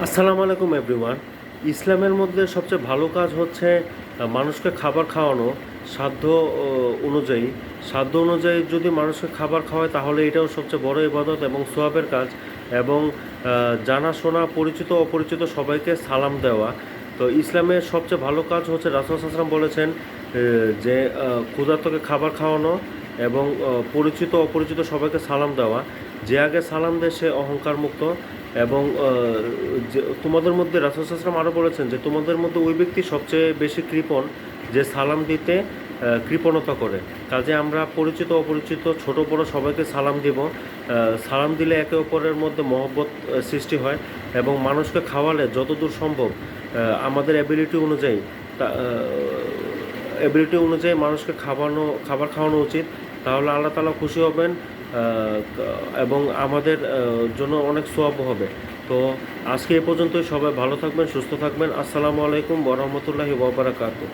আসসালামু আলাইকুম এভরিওয়ান। ইসলামের মধ্যে সবচেয়ে ভালো কাজ হচ্ছে মানুষকে খাবার খাওয়ানো। সাধ্য অনুযায়ী যদি মানুষকে খাবার খাওয়ায় তাহলে এটাও সবচেয়ে বড় ইবাদত এবং সোয়াবের কাজ। এবং জানাশোনা পরিচিত অপরিচিত সবাইকে সালাম দেওয়া। তো ইসলামের সবচেয়ে ভালো কাজ হচ্ছে রাসূল সাল্লাল্লাহু আলাইহি ওয়াসাল্লাম বলেছেন যে ক্ষুধার্তকে খাবার খাওয়ানো এবং পরিচিত অপরিচিত সবাইকে সালাম দেওয়া। যে আগে সালাম দেয় সে অহংকার মুক্ত। এবং যে তোমাদের মধ্যে রাসূল সাল্লাল্লাহু আলাইহি ওয়াসাল্লাম আরও বলেছেন যে তোমাদের মধ্যে ওই ব্যক্তি সবচেয়ে বেশি কৃপণ যে সালাম দিতে কৃপণতা করে। কাজে আমরা পরিচিত অপরিচিত ছোট বড় সবাইকে সালাম দিব। সালাম দিলে একে অপরের মধ্যে মহব্বত সৃষ্টি হয় এবং মানুষকে খাওয়ালে যতদূর সম্ভব আমাদের অ্যাবিলিটি অনুযায়ী মানুষকে খাবার খাওয়ানো উচিত। তাহলে আল্লাহ তাআলা খুশি হবেন এবং আমাদের জন্য অনেক সওয়াব হবে। তো আজকে এ পর্যন্তই। সবাই ভালো থাকবেন, সুস্থ থাকবেন। আসসালামু আলাইকুম ওয়া রাহমাতুল্লাহি ওয়া বারাকাতুহু।